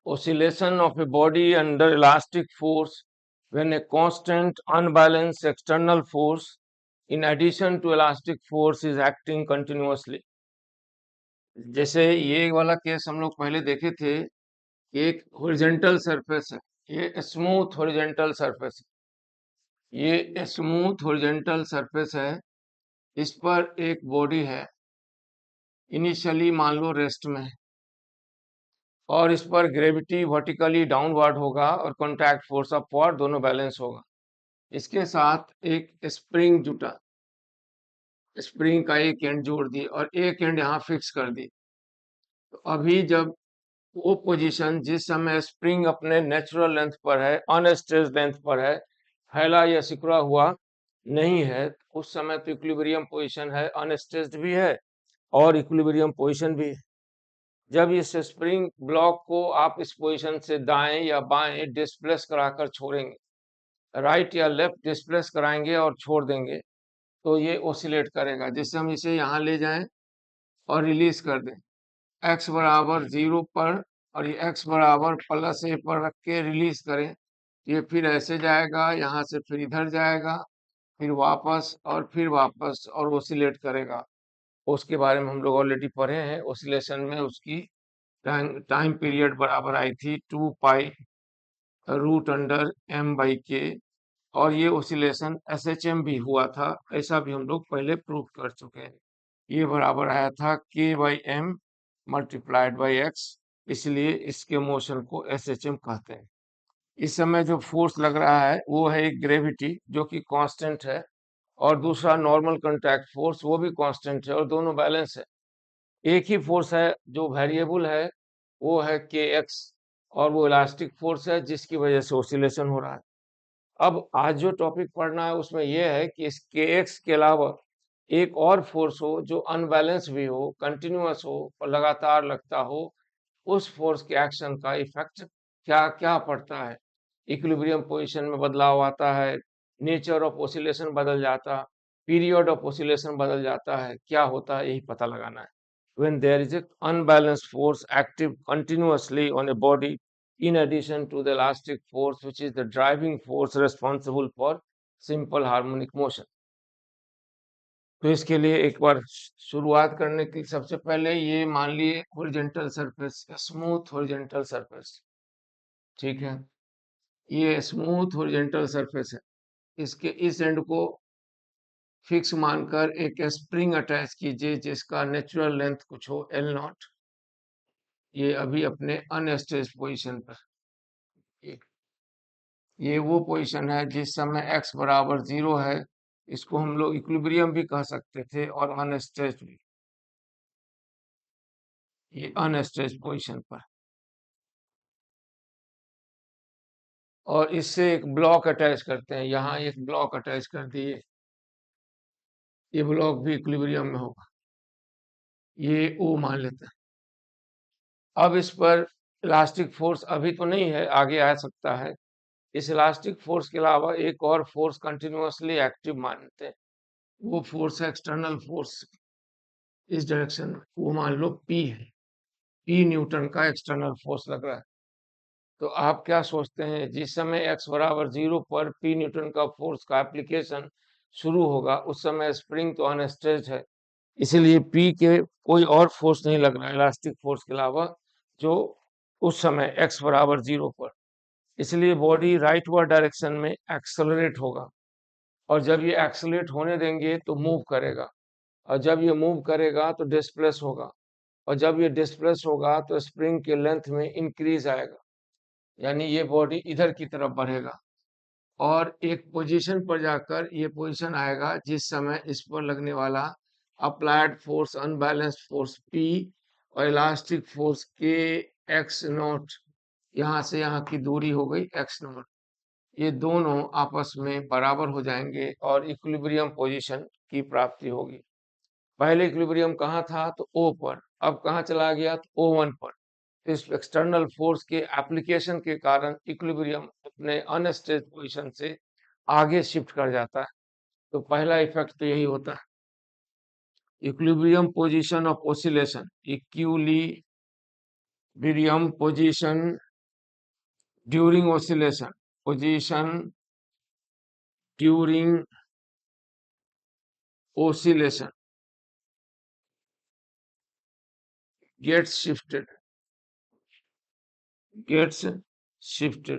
oscillation of a body under elastic force when a constant unbalanced external force in addition to elastic force is acting continuously. जैसे ये वाला case हम लोग पहले देखे थे, एक हॉरिजॉन्टल सरफेस है, ये स्मूथ हॉरिजॉन्टल सरफेस है, ये स्मूथ हॉरिजॉन्टल सरफेस है, इस पर एक बॉडी है, इनिशियली मान लो रेस्ट में है, और इस पर ग्रेविटी वर्टिकली डाउनवर्ड होगा और कॉन्टैक्ट फोर्स अपवर्ड, दोनों बैलेंस होगा। इसके साथ एक स्प्रिंग जुटा, स्प्रिंग का एक एंड जोड़ दी और एक एंड यहाँ फिक्स कर दी। तो अभी जब वो पोजीशन जिस समय स्प्रिंग अपने नेचुरल लेंथ पर है, अनस्ट्रेच्ड लेंथ पर है, फैला या सिकुड़ा हुआ नहीं है, उस समय तो इक्विलिब्रियम पोजीशन है, अनस्ट्रेच्ड भी है और इक्विलिब्रियम पोजीशन भी है। जब इस स्प्रिंग ब्लॉक को आप इस पोजीशन से दाएं या बाएं डिस्प्लेस कराकर छोड़ेंगे, राइट या लेफ्ट डिस्प्लेस कराएंगे और छोड़ देंगे, तो ये ओसिलेट करेगा। जैसे हम इसे यहाँ ले जाएं और रिलीज कर दें x बराबर 0 पर, और ये x बराबर +a पर रख के रिलीज करें, ये फिर ऐसे जाएगा, यहाँ से फिर इधर जाएगा, फिर वापस और फिर वापस, और ओसिलेट करेगा। उसके बारे में हम लोग ऑलरेडी पढ़े हैं। ओसिलेशन में उसकी टाइम पीरियड बराबर आई थी 2 पाई √m/k, और ये ओसिलेशन SHM भी हुआ था, ऐसा भी हम लोग पहले प्रूव कर चुके हैं। ये बराबर आया था k/m मल्टीप्लाइड बाई x, इसलिए इसके मोशन को SHM कहते हैं। इस समय जो फोर्स लग रहा है वो है एक ग्रेविटी जो कि कांस्टेंट है, और दूसरा नॉर्मल कांटेक्ट फोर्स, वो भी कांस्टेंट है, और दोनों बैलेंस है। एक ही फोर्स है जो वेरिएबल है, वो है kx, और वो इलास्टिक फोर्स है जिसकी वजह से ओसिलेशन हो रहा है। अब आज जो टॉपिक पढ़ना है उसमें यह है कि इस kx के अलावा एक और फोर्स हो जो अनबैलेंस भी हो, कंटिन्यूअस हो और लगातार लगता हो, उस फोर्स के एक्शन का इफेक्ट क्या क्या पड़ता है। इक्विलिब्रियम पोजीशन में बदलाव आता है, नेचर ऑफ ओसिलेशन बदल जाता, पीरियड ऑफ ओसिलेशन बदल जाता है, क्या होता है, यही पता लगाना है। When there is an unbalanced force active continuously on a body in addition to the elastic force which is the driving force responsible for simple harmonic motion. तो इसके लिए एक बार शुरुआत करने के लिए सबसे पहले ये मान लिए horizontal surface, smooth horizontal surface, ठीक है, ये स्मूथ हॉरिजॉन्टल सरफेस है। इसके इस एंड को फिक्स मानकर एक स्प्रिंग अटैच कीजिए जिसका नेचुरल लेंथ कुछ हो L0। ये अभी अपने अनस्ट्रेच्ड पोजीशन पर, ये वो पोजीशन है जिस समय x बराबर 0 है, इसको हम लोग इक्विलिब्रियम भी कह सकते थे और अनस्ट्रेच्ड भी। ये अनस्ट्रेच्ड पोजीशन पर, और इससे एक ब्लॉक अटैच करते हैं, यहाँ एक ब्लॉक अटैच कर दिए, ये ब्लॉक भी इक्विलिब्रियम में होगा, ये O मान लेते हैं। अब इस पर इलास्टिक फोर्स अभी तो नहीं है, आगे आ सकता है। इस इलास्टिक फोर्स के अलावा एक और फोर्स कंटिन्यूअसली एक्टिव मानते हैं, वो फोर्स है एक्सटर्नल फोर्स इस डायरेक्शन में, वो मान लो P है, P न्यूटन का एक्सटर्नल फोर्स लग रहा है। तो आप क्या सोचते हैं, जिस समय x बराबर 0 पर P न्यूटन का फोर्स का एप्लीकेशन शुरू होगा, उस समय स्प्रिंग तो अनस्ट्रेच्ड है, इसलिए P के कोई और फोर्स नहीं लग रहा है इलास्टिक फोर्स के अलावा, जो उस समय x बराबर 0 पर, इसलिए बॉडी राइटवर्ड डायरेक्शन में एक्सेलरेट होगा, और जब ये एक्सेलरेट होने देंगे तो मूव करेगा, और जब ये मूव करेगा तो डिस्प्लेस होगा, और जब ये डिस्प्लेस होगा तो स्प्रिंग के लेंथ में इंक्रीज आएगा, यानी ये बॉडी इधर की तरफ बढ़ेगा, और एक पोजीशन पर जाकर ये पोजीशन आएगा जिस समय इस पर लगने वाला applied force, unbalanced force P और इलास्टिक फोर्स K(x0), यहाँ से यहाँ की दूरी हो गई x0, ये दोनों आपस में बराबर हो जाएंगे और इक्विलिब्रियम पोजीशन की प्राप्ति होगी। पहले इक्विलिब्रियम कहाँ था, तो O पर, अब कहाँ चला गया, तो O1 पर। इस एक्सटर्नल फोर्स के एप्लीकेशन के कारण इक्विलिब्रियम अपने अनस्ट्रेच्ड पोजीशन से आगे शिफ्ट कर जाता है। तो पहला इफेक्ट तो यही होता है, equilibrium position of oscillation, equilibrium position during oscillation, position during oscillation gets shifted,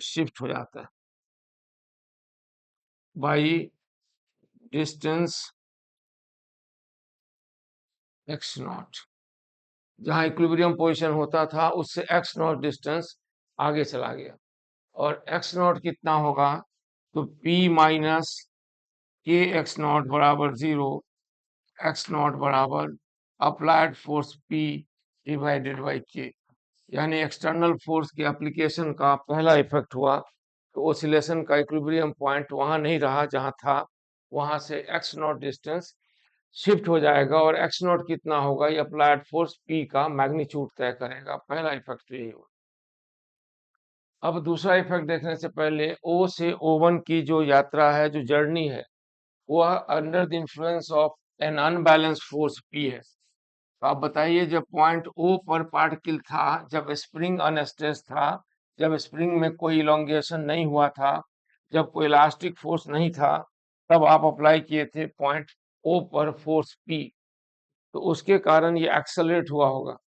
shift हो जाता है by distance x नॉट। जहां इक्विलिब्रियम पोजीशन होता था उससे x नॉट डिस्टेंस आगे चला गया, और x नॉट कितना होगा, तो p माइनस के एक्स नॉट बराबर 0, x नॉट बराबर applied force p divided by k। यानी एक्सटर्नल फोर्स के एप्लीकेशन का पहला इफेक्ट हुआ, तो ओसिलेशन का इक्विलिब्रियम पॉइंट वहां नहीं रहा जहां था, वहां से एक्स नॉट डिस्टेंस शिफ्ट हो जाएगा, और एक्स नॉट कितना होगा ये अप्लाइड फोर्स पी का मैग्नीट्यूड तय करेगा। पहला इफेक्ट यही हुआ। अब दूसरा इफेक्ट देखने से पहले ओ से O1 की जो यात्रा है, जो जर्नी है, वह under the influence of an unbalance force P है। तो आप बताइए, जब पॉइंट ओ पर पार्टिकल था, जब स्प्रिंग अनस्ट्रेच था, जब स्प्रिंग में कोई इलोंगेशन नहीं हुआ था, जब कोई इलास्टिक फोर्स नहीं था, तब आप अप्लाई किए थे पॉइंट ओ पर फोर्स पी, तो उसके कारण ये एक्सेलरेट हुआ होगा।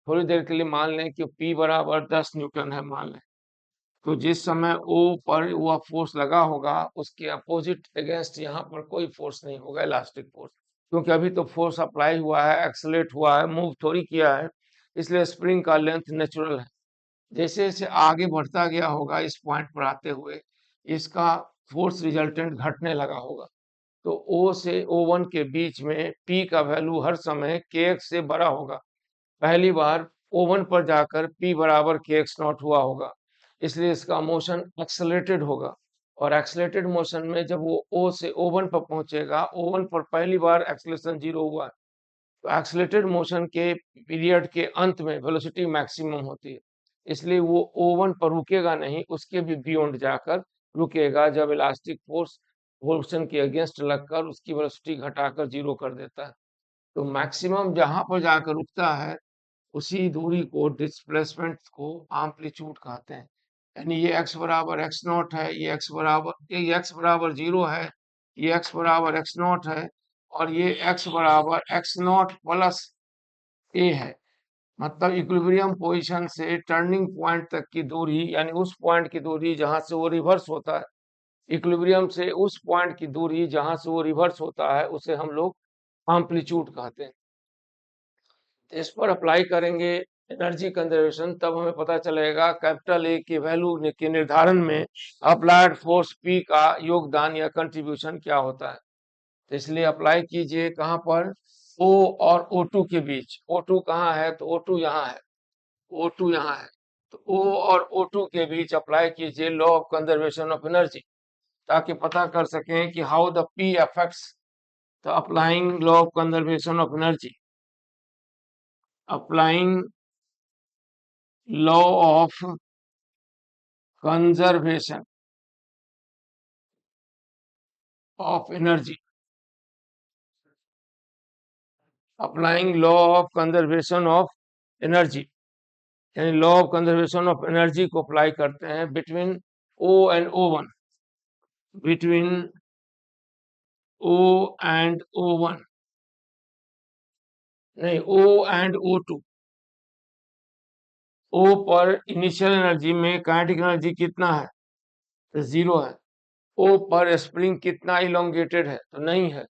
थोड़ी देर के लिए मान लें कि पी बराबर 10 न्यूटन है, मान लें, तो जिस समय ओ पर वह फोर्स लगा होगा, उसके अपोजिट अगेंस्ट यहाँ पर कोई फोर्स नहीं होगा, इलास्टिक फोर्स, क्योंकि अभी तो फोर्स अप्लाई हुआ है, एक्सेलरेट हुआ है, मूव थोड़ी किया है, इसलिए स्प्रिंग का लेंथ नेचुरल है। जैसे जैसे आगे बढ़ता गया होगा इस पॉइंट पर आते हुए, इसका फोर्स रिजल्टेंट घटने लगा होगा। तो ओ से O1 के बीच में P का वैल्यू हर समय kx से बड़ा होगा। पहली बार O1 पर जाकर P बराबर kx नॉट हुआ होगा, इसलिए इसका मोशन एक्सेलरेटेड होगा, और एक्सेलरेटेड मोशन में जब वो O से O1 पर पहुंचेगा, O1 पर पहली बार एक्सेलरेशन 0 हुआ, तो एक्सेलरेटेड मोशन के पीरियड के अंत में वेलोसिटी मैक्सिमम होती है, इसलिए वो O1 पर रुकेगा नहीं, उसके भी बियॉन्ड जाकर रुकेगा, जब इलास्टिक फोर्स मोशन के अगेंस्ट लगकर उसकी वेलोसिटी घटाकर 0 कर देता है। तो मैक्सिमम जहां पर जाकर रुकता है, उसी दूरी को, डिस्प्लेसमेंट को एम्पलीट्यूड कहते हैं। यानी ये x बराबर x नॉट है, ये x बराबर 0 है, ये x बराबर x नॉट है, और ये x बराबर x नॉट प्लस a है। मतलब इक्विलिब्रियम पोजीशन से टर्निंग पॉइंट तक की दूरी, यानी उस पॉइंट की दूरी जहां से वो रिवर्स होता है, इक्विलिब्रियम से उस पॉइंट की दूरी जहां से वो रिवर्स होता है, उसे हम लोग एम्पलीट्यूड कहते हैं। इस पर अप्लाई करेंगे एनर्जी कंजर्वेशन, तब हमें पता चलेगा कैपिटल ए के वैल्यू के निर्धारण में अप्लाइड फोर्स पी का योगदान या कंट्रीब्यूशन क्या होता है। तो इसलिए अप्लाई कीजिए कहां पर, O और O2 के बीच। O2 कहाँ है, तो O2 यहाँ है, O2 यहाँ है, तो O और O2 के बीच अप्लाई कीजिए law of conservation of energy, ताकि पता कर सकें कि how the P affects the applying law of conservation of energy, applying law of conservation of energy, applying law of conservation of energy, यानी law of conservation of energy को apply करते हैं between O and O1, between O and O1, नहीं, O and O2। O पर initial energy में kinetic energy कितना है, तो 0 है। O पर स्प्रिंग कितना इलोंगेटेड है, तो नहीं है,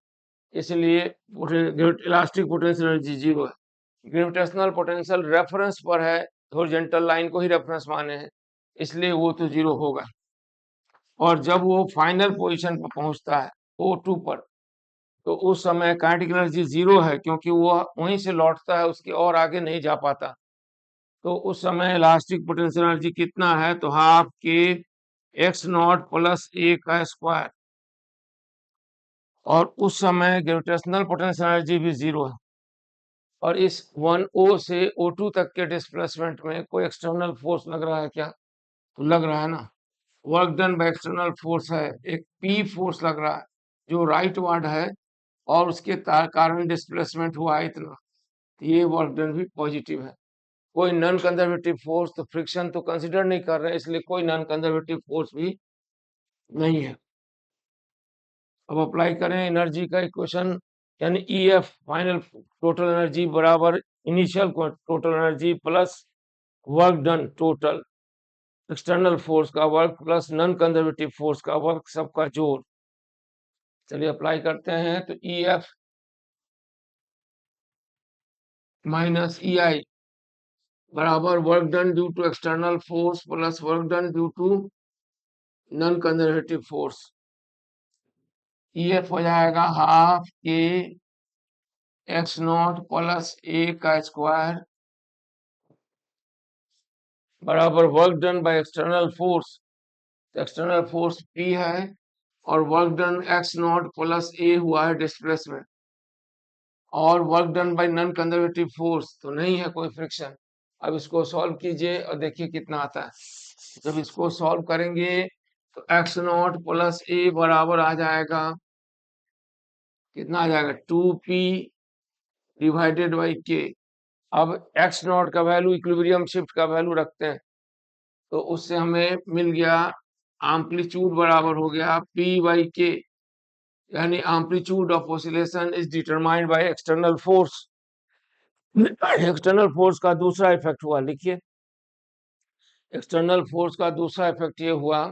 इसलिए इलास्टिक पोटेंशियल एनर्जी 0 है। ग्रेविटेशनल पोटेंशियल रेफरेंस पर है, हॉरिजॉन्टल लाइन को ही रेफरेंस माने हैं, इसलिए वो तो 0 होगा। और जब वो फाइनल पोजीशन पर पहुंचता है O2 पर, तो उस समय काइनेटिक एनर्जी 0 है, क्योंकि वो वहीं से लौटता है, उसके और आगे नहीं जा पाता। तो उस समय इलास्टिक पोटेंशियल एनर्जी कितना है, तो हाफ के एक्स नॉट प्लस ए का स्क्वायर, और उस समय ग्रेविटेशनल पोटेंशियल एनर्जी भी 0 है। और इस 1O से O2 तक के डिस्प्लेसमेंट में कोई एक्सटर्नल फोर्स लग रहा है क्या, तो लग रहा है ना, work done by external force है, एक P फोर्स लग रहा है जो राइट वार्ड है, और उसके कारण डिस्प्लेसमेंट हुआ है इतना, तो ये वर्क डन भी पॉजिटिव है। कोई नॉन कंजर्वेटिव फोर्स, तो फ्रिक्शन तो कंसिडर नहीं कर रहे हैं, इसलिए कोई नॉन कंजर्वेटिव फोर्स भी नहीं है। अब अप्लाई करें एनर्जी का इक्वेशन, यानी EF फाइनल टोटल एनर्जी बराबर initial total energy plus work done total, external force का work plus non conservative force का वर्क, सबका जोड़। चलिए अप्लाई करते हैं, तो EF माइनस EI बराबर work done due to external force plus work done due to non conservative force. EF हो जाएगा हाफ के एक्स नॉट प्लस ए का स्क्वायर बराबर work done by external force, external force P है, और work done X naught plus A हुआ है displacement, और work done by non conservative force तो नहीं है कोई फ्रिक्शन। अब इसको सॉल्व कीजिए और देखिए कितना आता है। जब इसको सॉल्व करेंगे तो एक्स नॉट प्लस ए बराबर आ जाएगा, कितना आ जाएगा 2p डिवाइडेड बाई के। अब एक्स नॉट का वैल्यू इक्विलिब्रियम शिफ्ट का वैल्यू रखते हैं, तो उससे हमें मिल गया एम्पलीट्यूड बराबर हो गया p बाई के, यानी amplitude of oscillation is determined by external force. External force का दूसरा इफेक्ट हुआ, लिखिए एक्सटर्नल फोर्स का दूसरा इफेक्ट ये हुआ,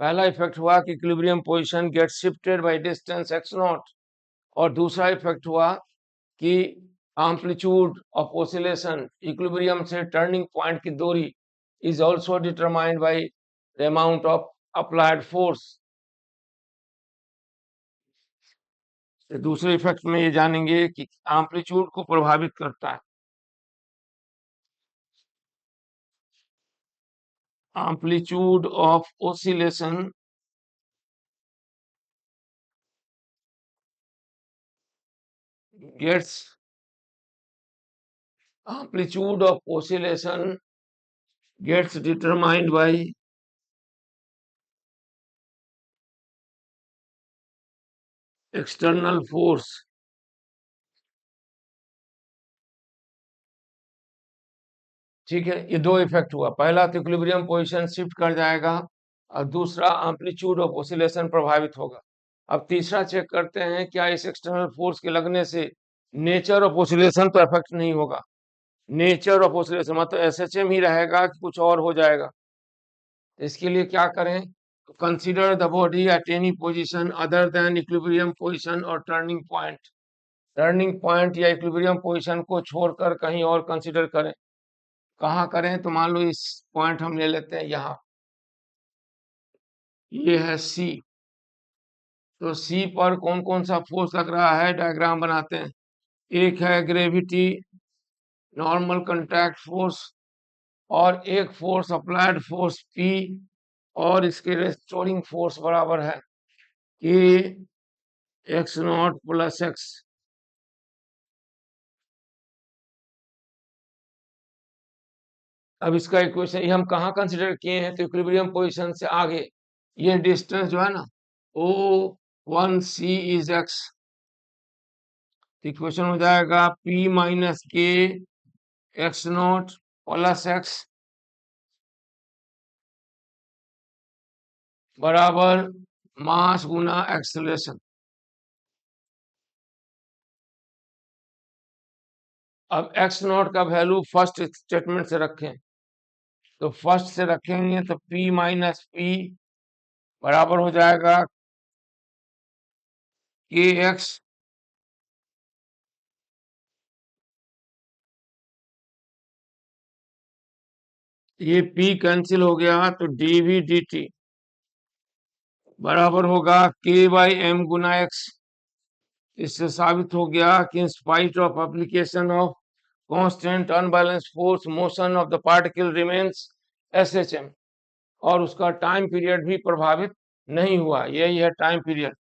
पहला इफेक्ट हुआ कि equilibrium position get shifted by distance x not, और दूसरा इफेक्ट हुआ कि एम्पलीट्यूड ऑफ ऑसिलेशन इक्विलिब्रियम से टर्निंग पॉइंट की दूरी is also determined by the amount of applied force. दूसरे इफेक्ट में ये जानेंगे कि एम्पलीट्यूड को प्रभावित करता है, amplitude of oscillation gets amplitude of oscillation gets determined by external force। ठीक है, ये दो इफेक्ट हुआ, पहला तो इक्विलिब्रियम पोजीशन शिफ्ट कर जाएगा, और दूसरा एम्पलीट्यूड ऑफ ऑसिलेशन प्रभावित होगा। अब तीसरा चेक करते हैं, क्या इस एक्सटर्नल फोर्स के लगने से नेचर ऑफ ऑसिलेशन तो इफेक्ट नहीं होगा। नेचर ऑफ ऑसिलेशन मतलब SHM ही रहेगा कि कुछ और हो जाएगा। इसके लिए क्या करें, consider the body at any position other than equilibrium position और टर्निंग पॉइंट। टर्निंग पॉइंट या इक्विलिब्रियम पोजीशन को छोड़कर कहीं और कंसीडर करें। कहाँ करें, तो मान लो इस पॉइंट हम ले लेते हैं यहाँ, ये है C, तो C पर कौन कौन सा फोर्स लग रहा है, डायग्राम बनाते हैं। एक है ग्रेविटी नॉर्मल कॉन्टैक्ट फोर्स, और एक फोर्स अप्लाइड फोर्स P, और इसके रेस्टोरिंग फोर्स बराबर है कि एक्स नॉट प्लस एक्स। अब इसका इक्वेशन ये हम कहाँ कंसिडर किए हैं, तो इक्विलिब्रियम पोजीशन से आगे ये डिस्टेंस जो है ना O1C इज एक्स, इक्वेशन हो जाएगा P माइनस के एक्स नॉट प्लस एक्स बराबर मास गुना एक्सेलरेशन। अब एक्स नॉट का वैल्यू फर्स्ट स्टेटमेंट से रखें, तो फर्स्ट से रखेंगे तो P माइनस P बराबर हो जाएगा के एक्स, ये P कैंसिल हो गया तो dv dt बराबर होगा K बाई एम गुना एक्स। इससे साबित हो गया कि in spite of application of constant unbalance force motion of the particle remains SHM, और उसका टाइम पीरियड भी प्रभावित नहीं हुआ। यही है टाइम पीरियड,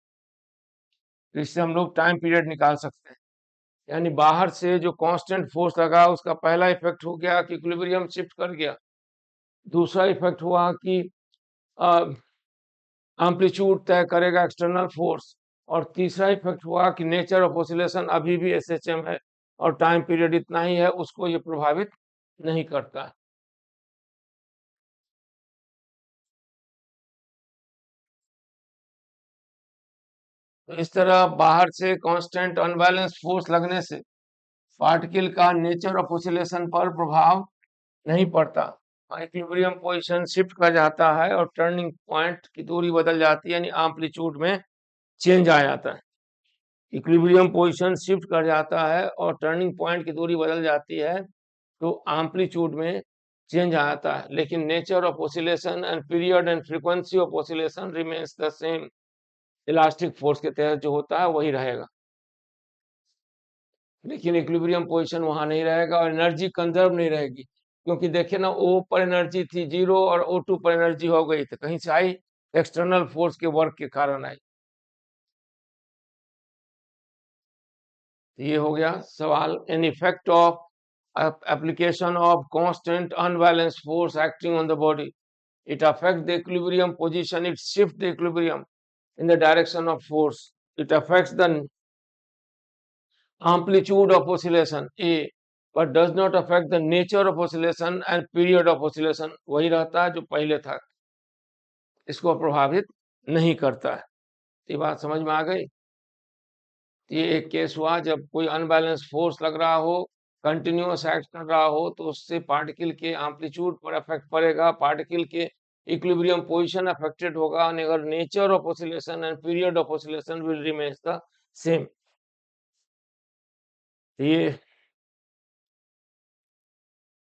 इससे हम लोग टाइम पीरियड निकाल सकते हैं। यानी बाहर से जो कांस्टेंट फोर्स लगा उसका पहला इफेक्ट हो गया कि इक्विलिब्रियम शिफ्ट कर गया, दूसरा इफेक्ट हुआ कि एम्पलीट्यूड तय करेगा एक्सटर्नल फोर्स, और तीसरा इफेक्ट हुआ कि नेचर ऑफ ऑसिलेशन अभी भी SHM है और टाइम पीरियड इतना ही है, उसको ये प्रभावित नहीं करता है। तो इस तरह बाहर से कांस्टेंट अनबैलेंस फोर्स लगने से पार्टिकल का नेचर ऑफ ऑसिलेशन पर प्रभाव नहीं पड़ता। इक्विलिब्रियम पोजीशन शिफ्ट कर जाता है और टर्निंग पॉइंट की दूरी बदल जाती है, यानी एम्पलीट्यूड में चेंज आ जाता है। इक्विलिब्रियम पोजीशन शिफ्ट कर जाता है और टर्निंग पॉइंट की दूरी बदल जाती है, तो एम्पलीट्यूड में चेंज आ जाता है, लेकिन nature of oscillation and period and frequency of oscillation remains the same. Elastic force के तहत जो होता है वही रहेगा, लेकिन इक्विलिब्रियम पोजीशन वहां नहीं रहेगा और एनर्जी कंजर्व नहीं रहेगी, क्योंकि देखिए ना, O पर एनर्जी थी 0 और O2 पर एनर्जी हो गई थी, कहीं से आई? एक्सटर्नल फोर्स के वर्क के कारण आई। ये हो गया सवाल। An effect of application of constant unbalanced force acting on the body, it affects the equilibrium position, it shifts the equilibrium in the direction of force, it affects the amplitude of oscillation A, but does not affect the nature of oscillation and period of oscillation। वही रहता है जो पहले था, इसको प्रभावित नहीं करता है। ये बात समझ में आ गई? ये एक केस हुआ जब कोई अनबैलेंस फोर्स लग रहा हो, कंटिन्यूअस एक्ट कर रहा हो, तो उससे पार्टिकल के एम्पलीट्यूड पर इफेक्ट पड़ेगा, पार्टिकल के इक्विलिब्रियम पोजीशन अफेक्टेड होगा, और अगर nature of oscillation and period of oscillation will remain the same. ये